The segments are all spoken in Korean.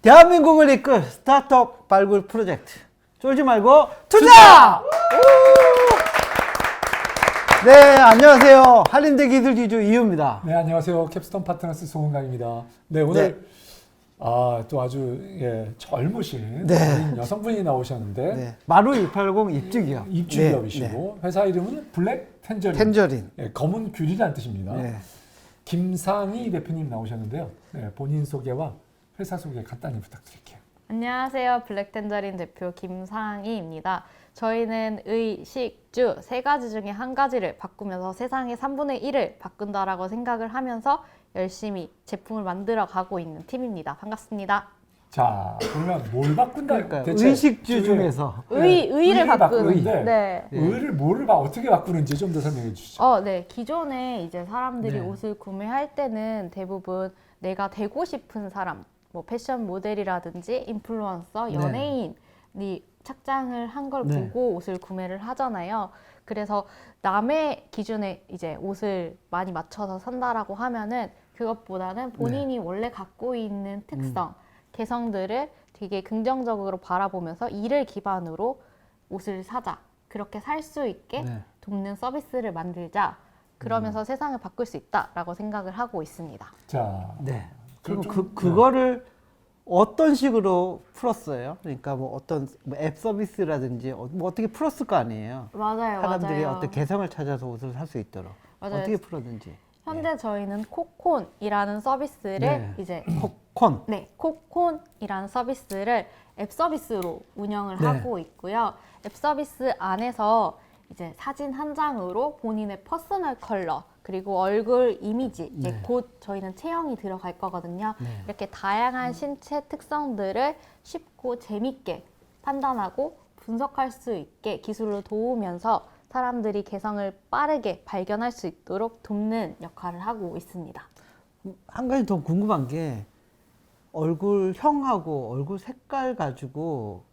대한민국을 이끌 스타트업 발굴 프로젝트 쫄지 말고 투자! 네, 안녕하세요. 한림대 기술지주 이유입니다. 네, 안녕하세요. 캡스톤 파트너스 송은강입니다. 네, 오늘 또 아주 젊으신 어린 여성분이 나오셨는데 네. 마루 680 입주기업. 입주기업이시고 회사 이름은 블랙 텐저린. 텐저린. 검은 귤이라는 뜻입니다. 네. 김상희 대표님 나오셨는데요. 네, 본인 소개와 회사 소개 간단히 부탁드릴게요. 안녕하세요. 블랙텐저린 대표 김상희입니다. 저희는 의, 식, 주 세 가지 중에 한 가지를 바꾸면서 세상의 3분의 1을 바꾼다라고 생각을 하면서 열심히 제품을 만들어 가고 있는 팀입니다. 반갑습니다. 자, 그러면 뭘 바꾼다? 그러니까 대체 의식주 중에서 의를 바꾸는. 바꾸는데 네. 의를 뭐를 어떻게 바꾸는지 좀 더 설명해 주시죠. 네. 기존에 이제 사람들이 네. 옷을 구매할 때는 대부분 내가 되고 싶은 사람, 뭐 패션 모델이라든지 인플루언서, 연예인이 착장을 한 걸 네. 보고 옷을 구매를 하잖아요. 그래서 남의 기준에 이제 옷을 많이 맞춰서 산다라고 하면은 그것보다는 본인이 원래 갖고 있는 특성, 개성들을 되게 긍정적으로 바라보면서 이를 기반으로 옷을 사자. 그렇게 살 수 있게 돕는 서비스를 만들자. 그러면서 세상을 바꿀 수 있다라고 생각을 하고 있습니다. 자, 네. 그럼 그거를 어떤 식으로 풀었어요? 그러니까 뭐 어떤 앱 서비스라든지 뭐 어떻게 풀었을 거 아니에요? 맞아요, 사람들이 맞아요. 어떤 개성을 찾아서 옷을 살 수 있도록 맞아요. 어떻게 풀었는지. 현재 저희는 코콘이라는 서비스를 이제 코콘. 네, 코콘이라는 서비스를 앱 서비스로 운영을 하고 있고요. 앱 서비스 안에서 이제 사진 한 장으로 본인의 퍼스널 컬러 그리고 얼굴 이미지 이제 곧 저희는 체형이 들어갈 거거든요. 이렇게 다양한 신체 특성들을 쉽고 재밌게 판단하고 분석할 수 있게 기술을 도우면서 사람들이 개성을 빠르게 발견할 수 있도록 돕는 역할을 하고 있습니다. 한 가지 더 궁금한 게 얼굴형하고 얼굴 색깔 가지고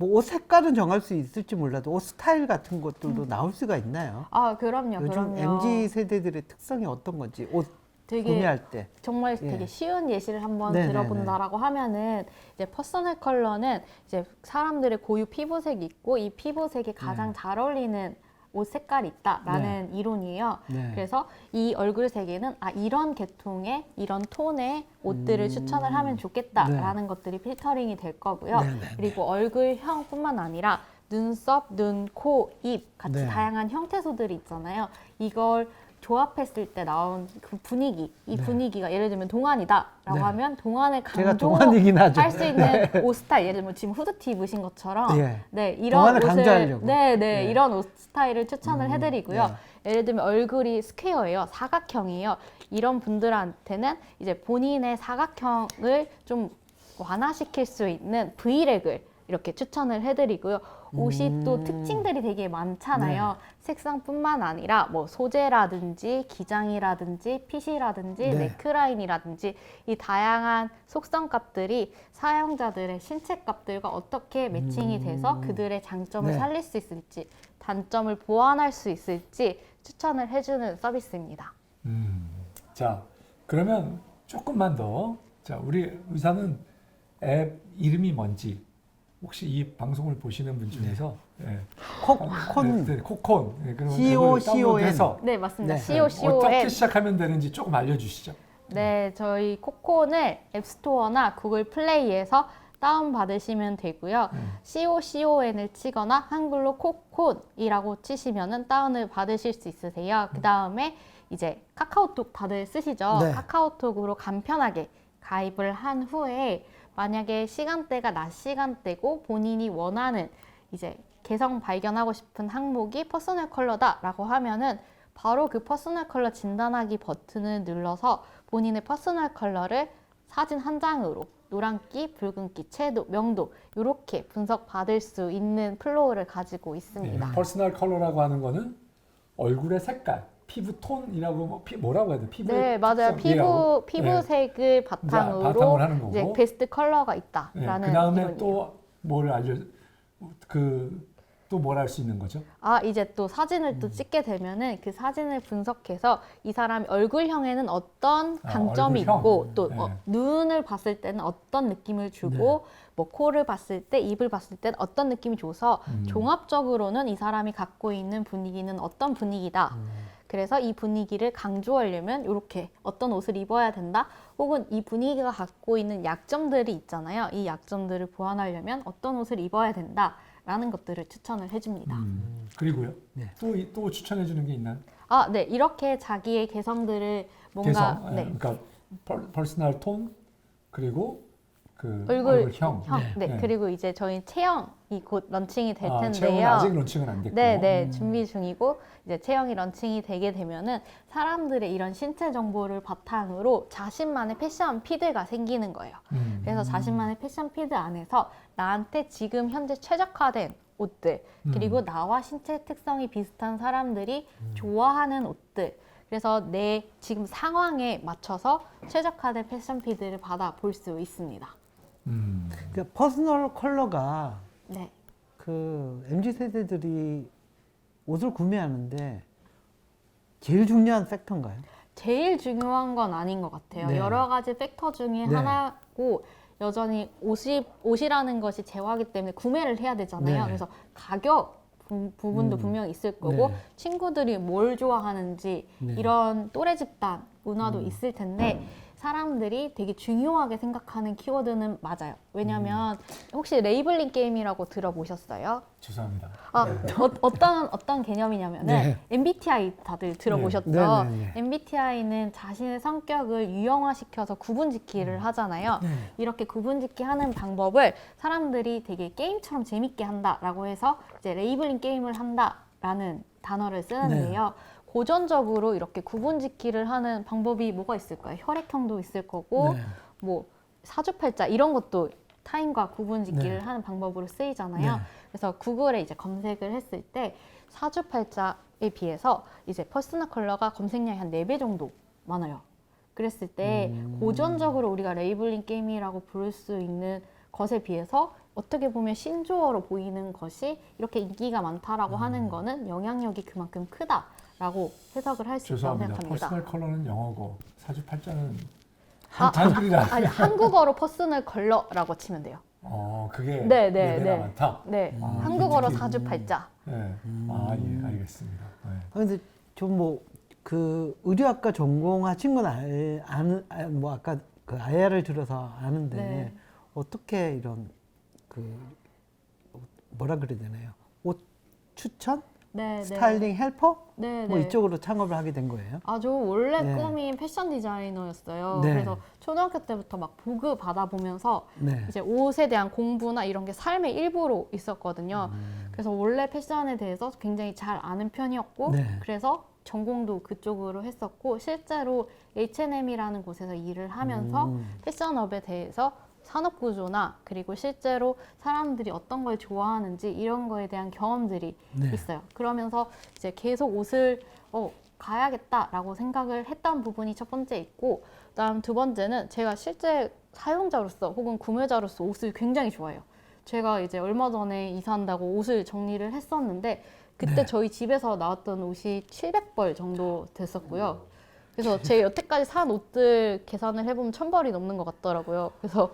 뭐 옷 색깔은 정할 수 있을지 몰라도 옷 스타일 같은 것들도 나올 수가 있나요? 그럼요, 요즘 그럼요. MZ 세대들의 특성이 어떤 건지 옷 되게 구매할 때. 정말 되게 쉬운 예시를 한번 네네네. 들어본다라고 하면은 이제 퍼스널 컬러는 이제 사람들의 고유 피부색이 있고 이 피부색이 가장 잘 어울리는 옷 색깔이 있다라는 이론이에요. 그래서 이 얼굴색에는 이런 계통의 이런 톤의 옷들을 추천을 하면 좋겠다라는 것들이 필터링이 될 거고요. 그리고 얼굴형뿐만 아니라 눈썹, 눈, 코, 입 같이 다양한 형태소들이 있잖아요. 이걸 조합했을 때 나온 그 분위기, 이 분위기가 예를 들면 동안이다라고 하면 동안을 제가 동안이긴 하죠. 강조할 수 있는 옷 스타일, 예를 들면 지금 후드티 입으신 것처럼 이런 동안을 옷을 강조하려고. 이런 옷 스타일을 추천을 해드리고요. 예를 들면 얼굴이 스퀘어예요, 사각형이에요. 이런 분들한테는 이제 본인의 사각형을 좀 완화시킬 수 있는 V렉을 이렇게 추천을 해드리고요. 옷이 또 특징들이 되게 많잖아요. 색상뿐만 아니라 뭐 소재라든지 기장이라든지 핏이라든지 네크라인이라든지 이 다양한 속성값들이 사용자들의 신체값들과 어떻게 매칭이 돼서 그들의 장점을 살릴 수 있을지 단점을 보완할 수 있을지 추천을 해주는 서비스입니다. 자, 그러면 조금만 더. 자, 우리 의사는 앱 이름이 뭔지 혹시 이 방송을 보시는 분 중에서 코콘 그러면 COCON. 해서 네, 맞습니다. 네. COCON. 어떻게 시작하면 되는지 조금 알려주시죠. 네, 저희 코콘을 앱스토어나 구글 플레이에서 다운받으시면 되고요. COCON을 치거나 한글로 코콘이라고 치시면은 다운을 받으실 수 있으세요. 그 다음에 이제 카카오톡 다들 쓰시죠? 카카오톡으로 간편하게 가입을 한 후에 만약에 시간대가 낮 시간대고 본인이 원하는 이제 개성 발견하고 싶은 항목이 퍼스널 컬러다라고 하면은 바로 그 퍼스널 컬러 진단하기 버튼을 눌러서 본인의 퍼스널 컬러를 사진 한 장으로 노란기, 붉은기, 채도, 명도 이렇게 분석 받을 수 있는 플로우를 가지고 있습니다. 퍼스널 컬러라고 하는 거는 얼굴의 색깔, 피부 톤이라고 뭐라고 해야 돼? 피부 맞아요. 피부색을 바탕으로 하는 거고. 이제 베스트 컬러가 있다라는 그다음에 이론이에요. 또 뭐를 또 뭘 할 수 있는 거죠? 아, 이제 또 사진을 또 찍게 되면은 그 사진을 분석해서 이 사람이 얼굴형에는 어떤 강점이 얼굴형? 있고 또 네. 눈을 봤을 때는 어떤 느낌을 주고 뭐 코를 봤을 때 입을 봤을 때는 어떤 느낌이 줘서 종합적으로는 이 사람이 갖고 있는 분위기는 어떤 분위기다. 그래서 이 분위기를 강조하려면 이렇게 어떤 옷을 입어야 된다. 혹은 이 분위기가 갖고 있는 약점들이 있잖아요. 이 약점들을 보완하려면 어떤 옷을 입어야 된다. 라는 것들을 추천을 해줍니다. 그리고요. 네. 또 추천해 주는 게 있나요? 아, 네. 이렇게 자기의 개성들을 뭔가 개성, 네. 그러니까 퍼스널 톤 그리고 그 얼굴형. 얼굴형. 네. 네. 그리고 이제 저희 체형이 곧 런칭이 될 체형은 텐데요. 아직 론칭은 안 됐고. 네, 네. 준비 중이고 이제 체형이 런칭이 되게 되면은 사람들의 이런 신체 정보를 바탕으로 자신만의 패션 피드가 생기는 거예요. 그래서 자신만의 패션 피드 안에서 나한테 지금 현재 최적화된 옷들 그리고 나와 신체 특성이 비슷한 사람들이 좋아하는 옷들 그래서 내 지금 상황에 맞춰서 최적화된 패션 피드를 받아 볼 수 있습니다. 그러니까 퍼스널 컬러가 네. 그 MZ 세대들이 옷을 구매하는데 제일 중요한 팩터인가요? 제일 중요한 건 아닌 것 같아요. 네. 여러 가지 팩터 중에 네. 하나고 여전히 옷이라는 것이 재화기 때문에 구매를 해야 되잖아요. 네. 그래서 가격 부분도 분명히 있을 거고 네. 친구들이 뭘 좋아하는지 네. 이런 또래 집단 문화도 있을 텐데 사람들이 되게 중요하게 생각하는 키워드는 맞아요. 왜냐면 혹시 레이블링 게임이라고 들어보셨어요? 죄송합니다. 아, 네. 어떤 개념이냐면은 네. MBTI 다들 들어보셨죠? 네, 네, 네. MBTI는 자신의 성격을 유형화시켜서 구분짓기를 하잖아요. 네. 이렇게 구분짓기 하는 방법을 사람들이 되게 게임처럼 재밌게 한다라고 해서 이제 레이블링 게임을 한다라는 단어를 쓰는데요. 고전적으로 이렇게 구분짓기를 하는 방법이 뭐가 있을까요? 혈액형도 있을 거고 네. 뭐 사주팔자 이런 것도 타인과 구분짓기를 네. 하는 방법으로 쓰이잖아요. 네. 그래서 구글에 이제 검색을 했을 때 사주팔자에 비해서 이제 퍼스널 컬러가 검색량이 한 4배 정도 많아요. 그랬을 때 고전적으로 우리가 레이블링 게임이라고 부를 수 있는 것에 비해서 어떻게 보면 신조어로 보이는 것이 이렇게 인기가 많다라고 하는 거는 영향력이 그만큼 크다라고 해석을 할 수 있다고 죄송합니다. 생각합니다. 퍼스널 컬러는 영어고 사주팔자는 아, 한글이라. 아니 한국어로 퍼스널 컬러라고 치면 돼요. 그게 네, 네, 레벨이 네. 많다. 네, 아, 한국어로 특히- 사주팔자. 네. 예, 알겠습니다. 네. 근데 좀 뭐 그 의료학과 전공하신 건 뭐 아까 그 IR을 들어서 아는데 네. 어떻게 이런 그 뭐라 그래야 되나요? 옷 추천, 네, 스타일링 헬퍼 네, 뭐 네. 이쪽으로 창업을 하게 된 거예요? 아, 저 원래 네. 꿈이 패션 디자이너였어요. 네. 그래서 초등학교 때부터 막 보급 받아보면서 네. 이제 옷에 대한 공부나 이런 게 삶의 일부로 있었거든요. 그래서 원래 패션에 대해서 굉장히 잘 아는 편이었고, 네. 그래서 전공도 그쪽으로 했었고, 실제로 H&M이라는 곳에서 일을 하면서 패션업에 대해서 산업 구조나 그리고 실제로 사람들이 어떤 걸 좋아하는지 이런 거에 대한 경험들이 네. 있어요. 그러면서 이제 계속 옷을 가야겠다라고 생각을 했던 부분이 첫 번째 있고, 그다음 두 번째는 제가 실제 사용자로서 혹은 구매자로서 옷을 굉장히 좋아해요. 제가 이제 얼마 전에 이사한다고 옷을 정리를 했었는데 그때 네. 저희 집에서 나왔던 옷이 700벌 정도 됐었고요. 그래서 제 여태까지 산 옷들 계산을 해보면 1000벌이 넘는 것 같더라고요. 그래서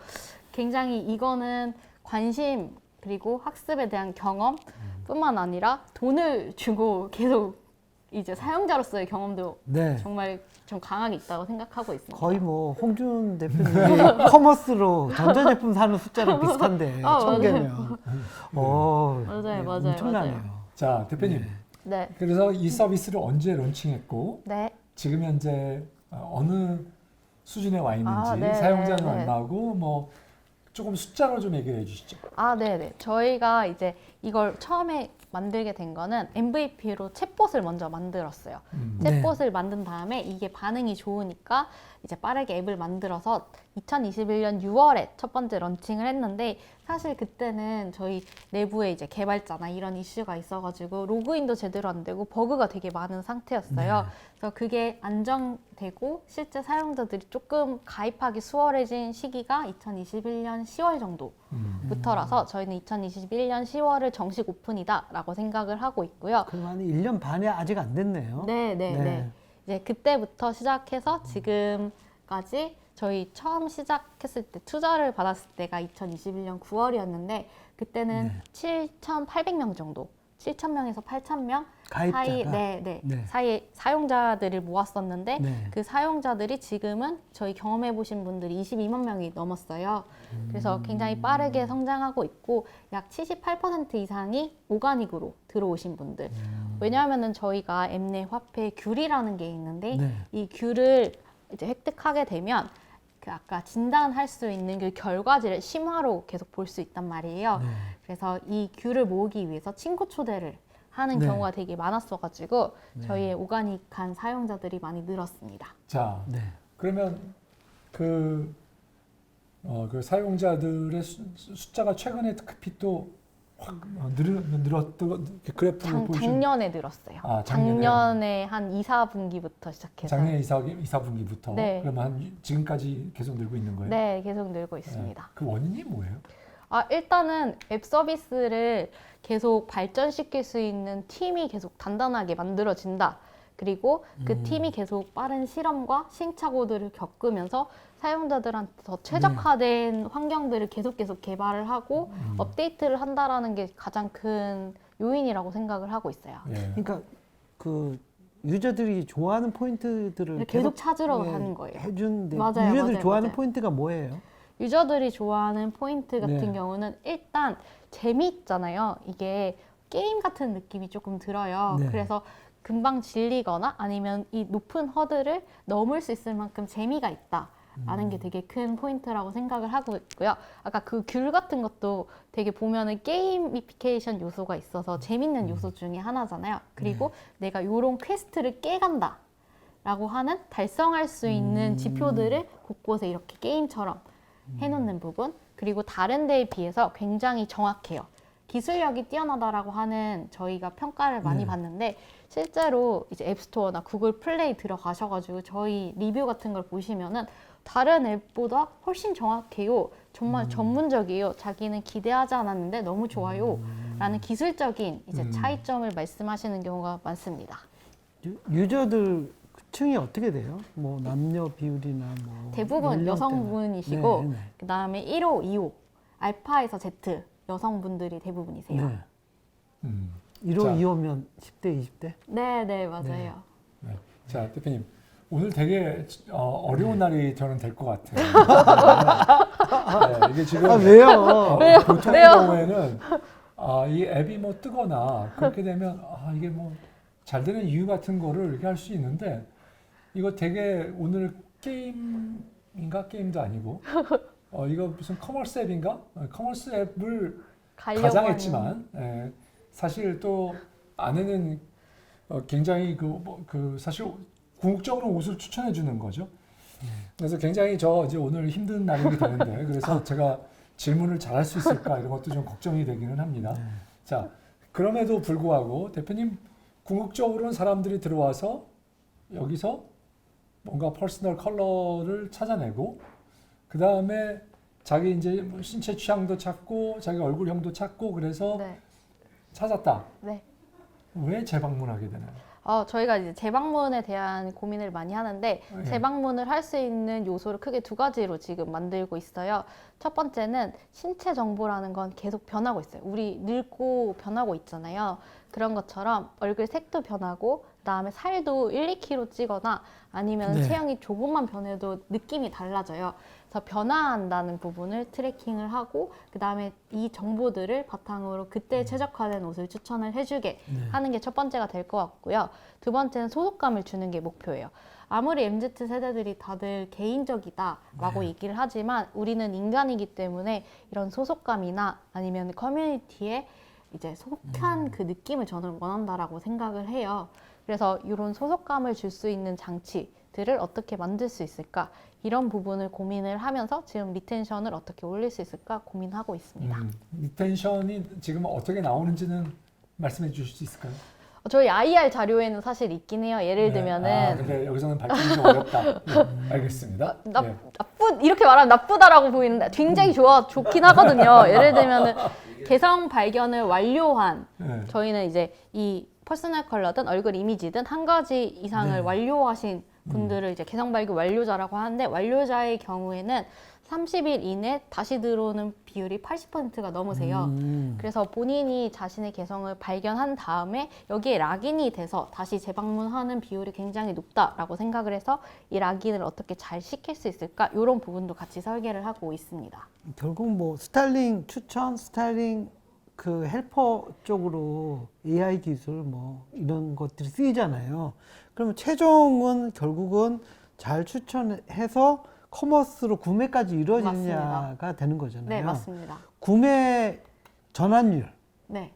굉장히 이거는 관심 그리고 학습에 대한 경험 뿐만 아니라 돈을 주고 계속 이제 사용자로서의 경험도 네. 정말 좀 강하게 있다고 생각하고 있습니다. 거의 뭐 홍준 대표님이 커머스로 전자제품 사는 숫자랑 비슷한데 아, 1000개면 맞아요, 맞아요, 엄청나네요. 자, 대표님. 네. 그래서 이 서비스를 언제 론칭했고 네. 지금 현재 어느 수준에 와 있는지 네, 사용자는 네. 얼마고 뭐 조금 숫자로 좀 얘기를 해주시죠. 아, 네네. 저희가 이제 이걸 처음에 만들게 된 거는 MVP로 챗봇을 먼저 만들었어요. 네. 챗봇을 만든 다음에 이게 반응이 좋으니까 이제 빠르게 앱을 만들어서 2021년 6월에 첫 번째 런칭을 했는데 사실 그때는 저희 내부에 이제 개발자나 이런 이슈가 있어가지고 로그인도 제대로 안 되고 버그가 되게 많은 상태였어요. 그래서 그게 안정되고 실제 사용자들이 조금 가입하기 수월해진 시기가 2021년 10월 정도부터라서 저희는 2021년 10월을 정식 오픈이다라고 생각을 하고 있고요. 그럼 한 1년 반이 아직 안 됐네요. 네. 이제 그때부터 시작해서 지금까지 저희 처음 시작했을 때 투자를 받았을 때가 2021년 9월이었는데 그때는 7,800명 정도, 7,000명에서 8,000명 가입자가? 사이, 사이에 사용자들을 모았었는데 네. 그 사용자들이 지금은 저희 경험해 보신 분들이 22만 명이 넘었어요. 그래서 굉장히 빠르게 성장하고 있고 약 78% 이상이 오가닉으로 들어오신 분들. 왜냐하면은 저희가 앱내 화폐 귤이라는 게 있는데 네. 이 귤을 이제 획득하게 되면 그 아까 진단할 수 있는 그 결과지를 심화로 계속 볼 수 있단 말이에요. 네. 그래서 이 귤을 모으기 위해서 친구 초대를 하는 네. 경우가 되게 많았어가지고 저희의 오가닉한 사용자들이 많이 늘었습니다. 자, 네. 그러면 그 사용자들의 숫자가 최근에 급히 또 확 늘었던 그래프를 보여주신 작년에 늘었어요. 아, 작년에 한 2, 4분기부터 시작해서 작년 2사분기부터 네. 그러면 한 지금까지 계속 늘고 있는 거예요? 네, 계속 늘고 네. 있습니다. 그 원인이 뭐예요? 일단은 앱 서비스를 계속 발전시킬 수 있는 팀이 계속 단단하게 만들어진다. 그리고 그 팀이 계속 빠른 실험과 시행착오들을 겪으면서 사용자들한테 더 최적화된 환경들을 계속 개발을 하고 업데이트를 한다라는 게 가장 큰 요인이라고 생각을 하고 있어요. 예. 그러니까 그 유저들이 좋아하는 포인트들을 계속 찾으러 예, 가는 거예요. 해주는데 맞아요, 유저들이 맞아요, 좋아하는 맞아요. 포인트가 뭐예요? 유저들이 좋아하는 포인트 같은 네. 경우는 일단 재미있잖아요. 이게 게임 같은 느낌이 조금 들어요. 네. 그래서 금방 질리거나 아니면 이 높은 허들을 넘을 수 있을 만큼 재미가 있다라는 게 되게 큰 포인트라고 생각을 하고 있고요. 아까 그 귤 같은 것도 되게 보면은 게이미피케이션 요소가 있어서 재밌는 요소 중에 하나잖아요. 그리고 내가 요런 퀘스트를 깨간다 라고 하는 달성할 수 있는 지표들을 곳곳에 이렇게 게임처럼 해놓는 부분, 그리고 다른 데에 비해서 굉장히 정확해요. 기술력이 뛰어나다라고 하는 저희가 평가를 많이 네. 받는데 실제로 이제 앱스토어나 구글 플레이 들어가셔가지고 저희 리뷰 같은 걸 보시면은 다른 앱보다 훨씬 정확해요. 정말 전문적이에요. 자기는 기대하지 않았는데 너무 좋아요. 라는 기술적인 이제 차이점을 말씀하시는 경우가 많습니다. 유저들 층이 어떻게 돼요? 뭐 남녀 비율이나 뭐 대부분 연령대나. 여성분이시고 네, 네. 그 다음에 1호, 2호, 알파에서 Z 여성분들이 대부분이세요. 네. 1호, 자. 2호면 10대, 20대? 네, 맞아요. 네. 자, 대표님. 오늘 되게 어려운 날이 저는 될 것 같아요. 네, 이게 지금 왜요? 보통의 경우에는 이 앱이 뭐 뜨거나 그렇게 되면 이게 뭐 잘 되는 이유 같은 거를 이렇게 할 수 있는데 이거 되게 오늘 게임인가? 게임도 아니고 이거 무슨 커머스 앱인가? 커머스 앱을 가려고 가장했지만 사실 또 안에는 굉장히 사실 궁극적으로 옷을 추천해 주는 거죠. 그래서 굉장히 이제 오늘 힘든 날이게 되는데 그래서 제가 질문을 잘할 수 있을까 이런 것도 좀 걱정이 되기는 합니다. 자, 그럼에도 불구하고 대표님 궁극적으로는 사람들이 들어와서 여기서 뭔가 퍼스널 컬러를 찾아내고 그 다음에 자기 이제 뭐 신체 취향도 찾고 자기 얼굴형도 찾고 그래서 네. 찾았다. 네. 왜 재방문하게 되나요? 저희가 이제 재방문에 대한 고민을 많이 하는데 예. 재방문을 할 수 있는 요소를 크게 두 가지로 지금 만들고 있어요. 첫 번째는 신체 정보라는 건 계속 변하고 있어요. 우리 늙고 변하고 있잖아요. 그런 것처럼 얼굴 색도 변하고 그다음에 살도 1, 2kg 찌거나 아니면 네. 체형이 조금만 변해도 느낌이 달라져요. 그래서 변화한다는 부분을 트래킹을 하고 그다음에 이 정보들을 바탕으로 그때 최적화된 옷을 추천을 해주게 하는 게 첫 번째가 될 것 같고요. 두 번째는 소속감을 주는 게 목표예요. 아무리 MZ 세대들이 다들 개인적이다라고 얘기를 하지만 우리는 인간이기 때문에 이런 소속감이나 아니면 커뮤니티에 이제 속한 그 느낌을 저는 원한다라고 생각을 해요. 그래서 이런 소속감을 줄 수 있는 장치, 들을 어떻게 만들 수 있을까? 이런 부분을 고민을 하면서 지금 리텐션을 어떻게 올릴 수 있을까 고민하고 있습니다. 리텐션이 지금 어떻게 나오는지는 말씀해 주실 수 있을까요? 저희 IR 자료에는 사실 있긴 해요. 예를 들면은 근데 여기서는 밝히기 좀 어렵다. 알겠습니다. 이렇게 말하면 나쁘다라고 보이는데 굉장히 좋긴 하거든요. 예를 들면은 개성 발견을 완료한 저희는 이제 이 퍼스널 컬러든 얼굴 이미지든 한 가지 이상을 완료하신 분들을 이제 개성 발견 완료자라고 하는데 완료자의 경우에는 30일 이내 다시 들어오는 비율이 80%가 넘으세요. 그래서 본인이 자신의 개성을 발견한 다음에 여기에 락인이 돼서 다시 재방문하는 비율이 굉장히 높다라고 생각을 해서 이 락인을 어떻게 잘 시킬 수 있을까? 이런 부분도 같이 설계를 하고 있습니다. 결국 뭐 스타일링 추천, 스타일링 그 헬퍼 쪽으로 AI 기술 뭐 이런 것들이 쓰이잖아요. 그러면 최종은 결국은 잘 추천해서 커머스로 구매까지 이루어지느냐가 맞습니다. 되는 거잖아요. 네, 맞습니다. 구매 전환율은 네.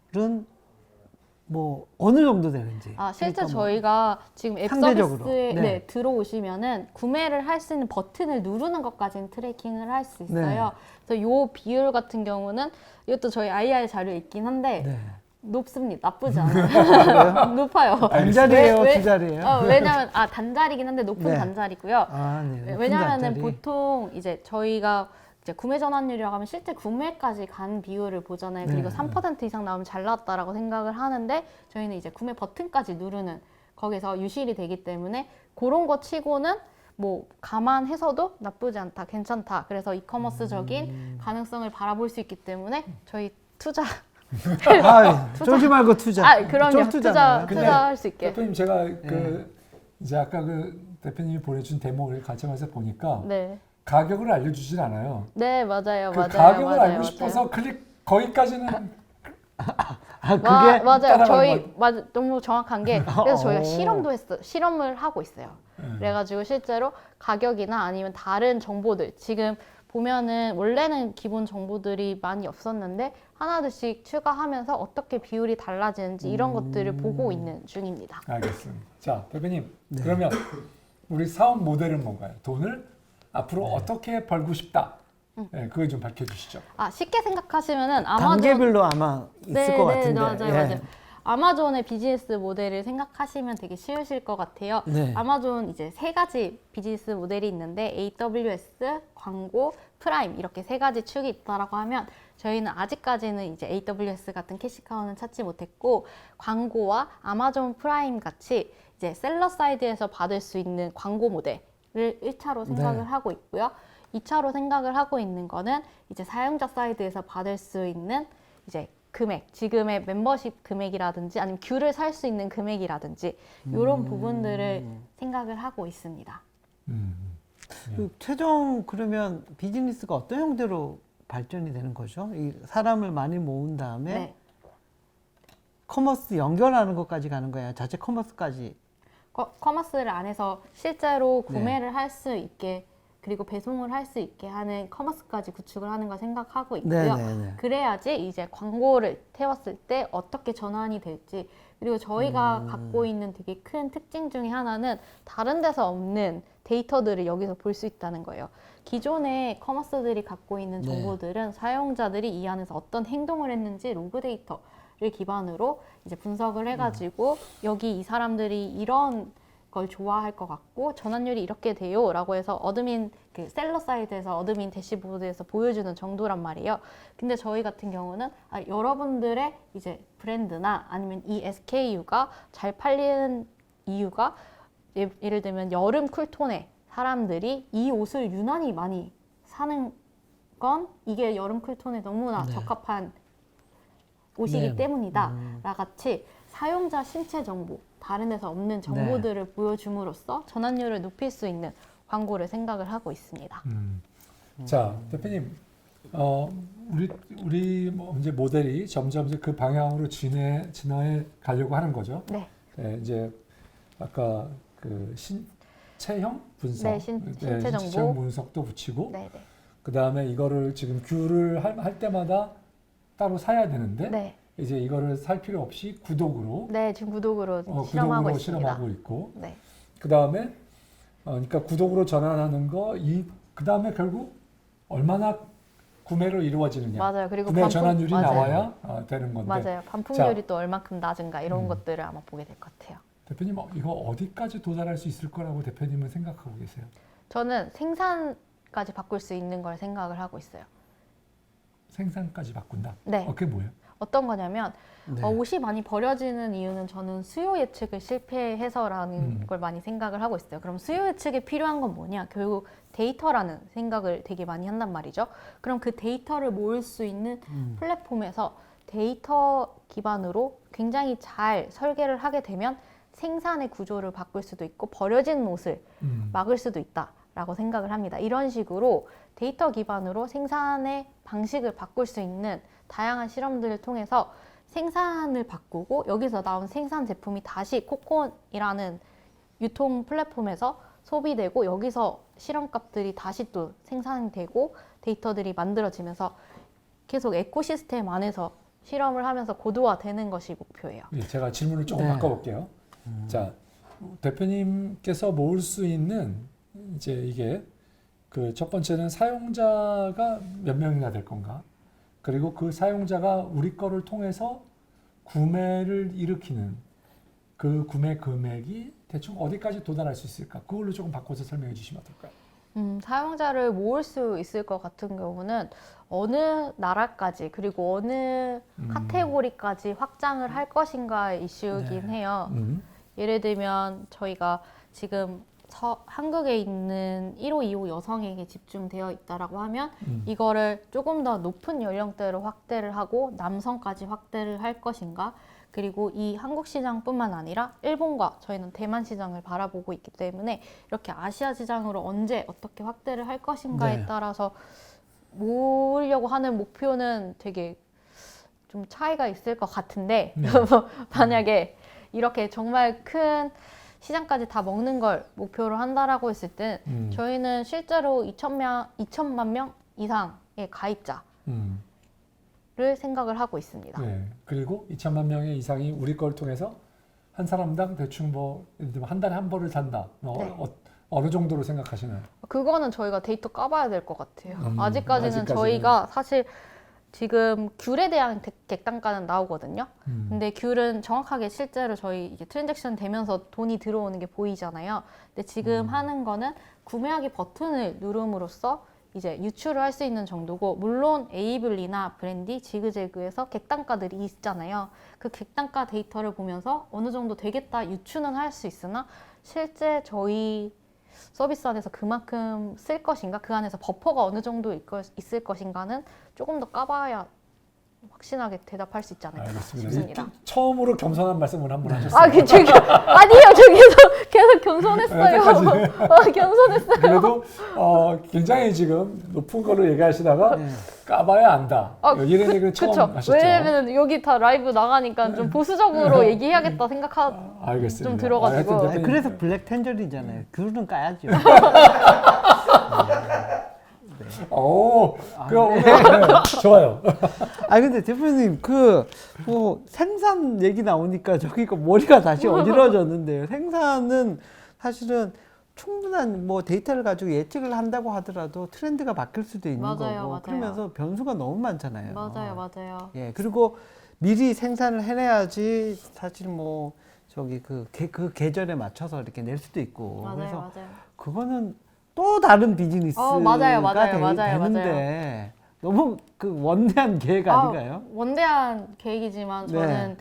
뭐 어느 정도 되는지. 실제 그러니까 뭐 저희가 지금 앱 상대적으로. 서비스에 네. 들어오시면은 구매를 할 수 있는 버튼을 누르는 것까지는 트래킹을 할 수 있어요. 네. 그래서 요 비율 같은 경우는 이것도 저희 IR 자료에 있긴 한데 네. 높습니다. 나쁘지 않아요. 높아요. 단자리예요, 왜- 두 자리예요? 왜냐면 단자리긴 한데 높은 네. 단자리고요. 네. 높은 왜냐하면 단자리. 보통 이제 저희가 이제 구매 전환율이라고 하면 실제 구매까지 간 비율을 보잖아요. 그리고 네. 3% 이상 나오면 잘 나왔다라고 생각을 하는데 저희는 이제 구매 버튼까지 누르는 거기서 유실이 되기 때문에 그런 거 치고는 뭐 감안해서도 나쁘지 않다, 괜찮다. 그래서 이커머스적인 가능성을 바라볼 수 있기 때문에 저희 투자 쫄지 말고 투자. 그럼요. 투자잖아요. 투자할 수 있게. 대표님 제가 이제 아까 대표님이 보내준 데모를 관점에서 보니까 네. 가격을 알려주질 않아요. 네, 맞아요. 그 맞아요. 가격을 맞아요, 알고 맞아요. 싶어서 그게 맞아요. 따라가는 저희 너무 정확한 게 그래서 저희가 실험을 하고 있어요. 그래가지고 실제로 가격이나 아니면 다른 정보들 지금 보면은 원래는 기본 정보들이 많이 없었는데 하나둘씩 추가하면서 어떻게 비율이 달라지는지 이런 것들을 보고 있는 중입니다. 알겠습니다. 자, 대표님 그러면 우리 사업 모델은 뭔가요? 돈을 앞으로 어떻게 벌고 싶다. 그걸 좀 밝혀주시죠. 쉽게 생각하시면은 아마존 단계별로 아마 있을 것 같은데. 맞아요. 아마존의 비즈니스 모델을 생각하시면 되게 쉬우실 것 같아요. 네. 아마존 이제 세 가지 비즈니스 모델이 있는데 AWS, 광고, 프라임 이렇게 세 가지 축이 있다라고 하면 저희는 아직까지는 이제 AWS 같은 캐시카우는 찾지 못했고 광고와 아마존 프라임 같이 이제 셀러 사이드에서 받을 수 있는 광고 모델을 1차로 생각을 하고 있고요. 2차로 생각을 하고 있는 거는 이제 사용자 사이드에서 받을 수 있는 이제 금액, 지금의 멤버십 금액이라든지 아니면 귤을 살 수 있는 금액이라든지 이런 부분들을 생각을 하고 있습니다. 최종 그러면 비즈니스가 어떤 형태로 발전이 되는 거죠? 이 사람을 많이 모은 다음에 네. 커머스 연결하는 것까지 가는 거야. 자체 커머스까지. 커머스를 안에서 실제로 구매를 할 수 있게 그리고 배송을 할 수 있게 하는 커머스까지 구축을 하는 걸 생각하고 있고요. 그래야지 이제 광고를 태웠을 때 어떻게 전환이 될지 그리고 저희가 갖고 있는 되게 큰 특징 중에 하나는 다른 데서 없는 데이터들을 여기서 볼 수 있다는 거예요. 기존의 커머스들이 갖고 있는 정보들은 사용자들이 이 안에서 어떤 행동을 했는지 로그 데이터를 기반으로 이제 분석을 해가지고 여기 이 사람들이 이런 걸 좋아할 것 같고 전환율이 이렇게 돼요 라고 해서 어드민 그 셀러 사이드에서 어드민 대시보드에서 보여주는 정도란 말이에요. 근데 저희 같은 경우는 여러분들의 이제 브랜드나 아니면 이 SKU가 잘 팔리는 이유가 예를 들면 여름 쿨톤에 사람들이 이 옷을 유난히 많이 사는 건 이게 여름 쿨톤에 너무나 적합한 옷이기 때문이다 라 같이 사용자 신체 정보 다른 데서 없는 정보들을 보여줌으로써 전환율을 높일 수 있는 광고를 생각을 하고 있습니다. 자, 대표님, 우리 이제 모델이 점점 이제 그 방향으로 진화해 가려고 하는 거죠. 네. 이제 아까 그 신체형 분석, 네, 신체 정보. 신체형 분석도 붙이고, 네. 그 다음에 이거를 지금 귤을 할 때마다 따로 사야 되는데. 이제 이거를 살 필요 없이 구독으로 네, 지금 구독으로 실험하고 있습니다. 실험하고 있고 네. 그 다음에 그러니까 구독으로 전환하는 거, 그 다음에 결국 얼마나 구매로 이루어지느냐. 맞아요. 그리고 구매 전환율이 맞아요. 나와야 되는 건데. 맞아요. 반품률이 또 얼만큼 낮은가 이런 것들을 아마 보게 될 것 같아요. 대표님, 이거 어디까지 도달할 수 있을 거라고 대표님은 생각하고 계세요? 저는 생산까지 바꿀 수 있는 걸 생각을 하고 있어요. 생산까지 바꾼다? 네. 그게 뭐예요? 어떤 거냐면 네. 옷이 많이 버려지는 이유는 저는 수요 예측을 실패해서라는 걸 많이 생각을 하고 있어요. 그럼 수요 예측에 필요한 건 뭐냐? 결국 데이터라는 생각을 되게 많이 한단 말이죠. 그럼 그 데이터를 모을 수 있는 플랫폼에서 데이터 기반으로 굉장히 잘 설계를 하게 되면 생산의 구조를 바꿀 수도 있고 버려지는 옷을 막을 수도 있다라고 생각을 합니다. 이런 식으로 데이터 기반으로 생산의 방식을 바꿀 수 있는 다양한 실험들을 통해서 생산을 바꾸고 여기서 나온 생산 제품이 다시 코콘이라는 유통 플랫폼에서 소비되고 여기서 실험값들이 다시 또 생산되고 데이터들이 만들어지면서 계속 에코시스템 안에서 실험을 하면서 고도화되는 것이 목표예요. 예, 제가 질문을 조금 네. 바꿔볼게요. 자, 대표님께서 모을 수 있는 이제 이게 그 첫 번째는 사용자가 몇 명이나 될 건가? 그리고 그 사용자가 우리 거를 통해서 구매를 일으키는 그 구매 금액이 대충 어디까지 도달할 수 있을까? 그걸로 조금 바꿔서 설명해 주시면 어떨까요? 사용자를 모을 수 있을 것 같은 경우는 어느 나라까지 그리고 어느 카테고리까지 확장을 할 것인가 이슈긴 해요. 예를 들면 저희가 지금 한국에 있는 15, 25 여성에게 집중되어 있다라고 하면 이거를 조금 더 높은 연령대로 확대를 하고 남성까지 확대를 할 것인가, 그리고 이 한국 시장뿐만 아니라 일본과 저희는 대만 시장을 바라보고 있기 때문에 이렇게 아시아 시장으로 언제 어떻게 확대를 할 것인가에 네. 따라서 모으려고 하는 목표는 되게 좀 차이가 있을 것 같은데 만약에 이렇게 정말 큰 시장까지 다 먹는 걸 목표로 한다라고 했을 때 저희는 실제로 2천만 명 이상의 가입자를 생각을 하고 있습니다. 네. 그리고 2천만 명의 이상이 우리 걸 통해서 한 사람당 대충 뭐 예를 들면 한 달에 한 벌을 산다. 네. 어느 정도로 생각하시나요? 그거는 저희가 데이터 까봐야 될 것 같아요. 아직까지는 아직까지는. 저희가 사실 지금 귤에 대한 객단가는 나오거든요. 근데 귤은 정확하게 실제로 저희 이제 트랜잭션 되면서 돈이 들어오는 게 보이잖아요. 근데 지금 하는 거는 구매하기 버튼을 누름으로써 이제 유출을 할 수 있는 정도고, 물론 에이블리나 브랜디, 지그재그에서 객단가들이 있잖아요. 그 객단가 데이터를 보면서 어느 정도 되겠다 유추는 할 수 있으나 실제 저희 서비스 안에서 그만큼 쓸 것인가, 그 안에서 버퍼가 어느 정도 있을 것인가는 조금 더 까봐야 확신하게 대답할 수 있지 않을까 싶습니다. 처음으로 겸손한 말씀을 한번 하셨어요. 아, 아니에요. 저 계속 겸손했어요. 겸손했어요. 그래도 굉장히 지금 높은 걸로 얘기하시다가 네. 까봐야 안다. 이런 얘기를 처음 그쵸. 하셨죠. 왜냐면 여기 다 라이브 나가니까 좀 보수적으로 얘기해야겠다 알겠습니다. 좀 들어가지고. 하여튼 아니, 그래서 블랙 텐저리잖아요. 귤은 까야죠. 좋아요. 아 근데 대표님 뭐 생산 얘기 나오니까 저기가 머리가 다시 어지러졌는데요. 생산은 사실은 충분한 뭐 데이터를 가지고 예측을 한다고 하더라도 트렌드가 바뀔 수도 있는 거고 맞아요. 그러면서 변수가 너무 많잖아요. 맞아요. 예 그리고 미리 생산을 해내야지 사실 뭐 저기 그 계절에 맞춰서 이렇게 낼 수도 있고 그래서 그거는 또 다른 비즈니스가 되는데 너무 그 원대한 계획 아닌가요? 원대한 계획이지만 저는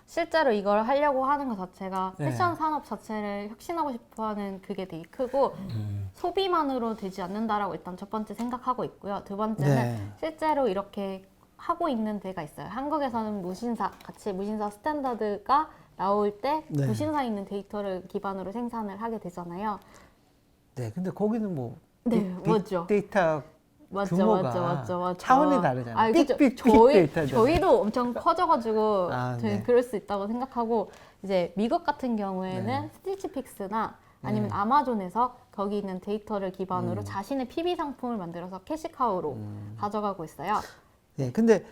실제로 이걸 하려고 하는 것 자체가 패션 산업 자체를 혁신하고 싶어하는 그게 되게 크고 소비만으로 되지 않는다라고 일단 첫 번째 생각하고 있고요. 두 번째는 실제로 이렇게 하고 있는 데가 있어요. 한국에서는 무신사 스탠다드가 나올 때 무신사 있는 데이터를 기반으로 생산을 하게 되잖아요. 네, 근데 거기는 뭐 맞죠. 빅데이터 규모가 맞죠. 차원이 다르잖아요. 빅데이터. 저희도 엄청 커져가지고 네. 그럴 수 있다고 생각하고, 이제 미국 같은 경우에는 스티치픽스나 아니면 아마존에서 거기 있는 데이터를 기반으로 자신의 PB 상품을 만들어서 캐시카우로 가져가고 있어요. 네, 근데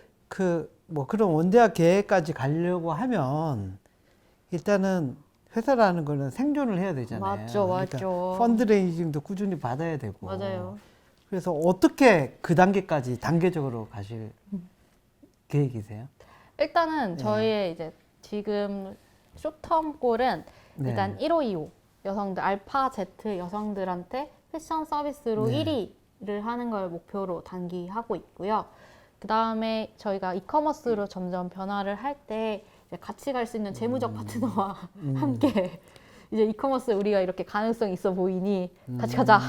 뭐 그런 원대한 계획까지 가려고 하면 일단은 회사라는 거는 생존을 해야 되잖아요. 맞죠, 그러니까 맞죠. 펀드레이징도 꾸준히 받아야 되고. 맞아요. 그래서 어떻게 그 단계까지 단계적으로 가실 계획이세요? 일단은 네. 저희의 이제 지금 쇼텀 골은 네. 일단 1525 여성들 알파 Z 여성들한테 패션 서비스로 네. 1위를 하는 걸 목표로 단기하고 있고요. 그 다음에 저희가 이커머스로 점점 변화를 할 때 같이 갈 수 있는 재무적 파트너와 함께 이제 이커머스 우리가 이렇게 가능성 있어 보이니 같이 가자.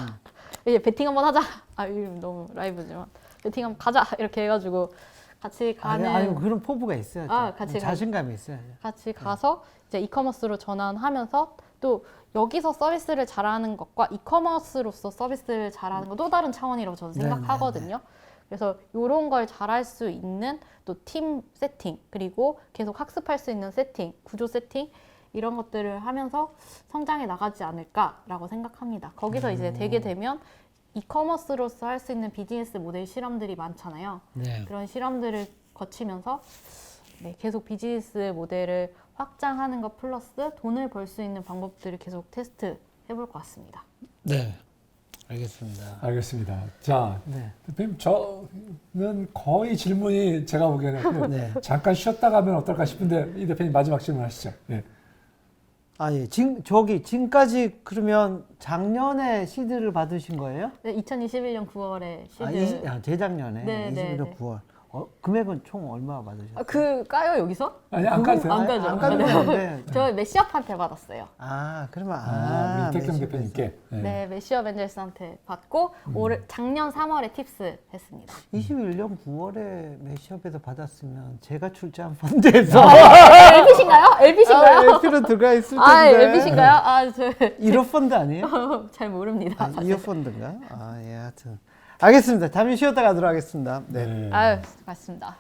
이제 베팅 한번 하자. 아, 이름 너무 라이브지만 베팅 한번 가자 이렇게 해가지고 같이 가는 아니 그런 포부가 있어야죠. 같이 자신감이 있어야죠. 같이 가서 이제 이커머스로 전환하면서 또 여기서 서비스를 잘하는 것과 이커머스로서 서비스를 잘하는 건 또 다른 차원이라고 저는 네, 생각하거든요. 그래서 이런 걸 잘할 수 있는 또 팀 세팅 그리고 계속 학습할 수 있는 세팅, 구조 세팅 이런 것들을 하면서 성장해 나가지 않을까라고 생각합니다. 거기서 이제 되게 되면 이커머스로서 할 수 있는 비즈니스 모델 실험들이 많잖아요. 네. 그런 실험들을 거치면서 계속 비즈니스 모델을 확장하는 것 플러스 돈을 벌 수 있는 방법들을 계속 테스트 해볼 것 같습니다. 네. 알겠습니다. 알겠습니다. 자, 네. 대표님 저는 거의 질문이 제가 보기에는 그 네. 잠깐 쉬었다 가면 어떨까 싶은데 이 대표님 마지막 질문하시죠. 예. 아, 예. 지금까지 그러면 작년에 시드를 받으신 거예요? 네, 2021년 9월에 시드. 재작년에. 네, 21년 네. 9월. 금액은 총 얼마 받으셨어요? 그 까요 여기서? 아니 안 까세요. 안 까죠. 안 까는 건데. 저 메시업한테 받았어요. 그러면 민택경 메시업에서. 대표님께. 예. 네, 메시업 엔젤스한테 받고 올해 작년 3월에 팁스 했습니다. 21년 9월에 메시업에서 받았으면 제가 출자한 펀드에서 LP신가요? LP신가요? LP로 들어가 있을 텐데. 아, LP신가요? 아, 저 1호 펀드 아니에요? 잘 모릅니다. 사실. 2호 펀드인가? 예, 하여튼. 알겠습니다. 잠시 쉬었다 가도록 하겠습니다. 네. 네. 아유, 맞습니다.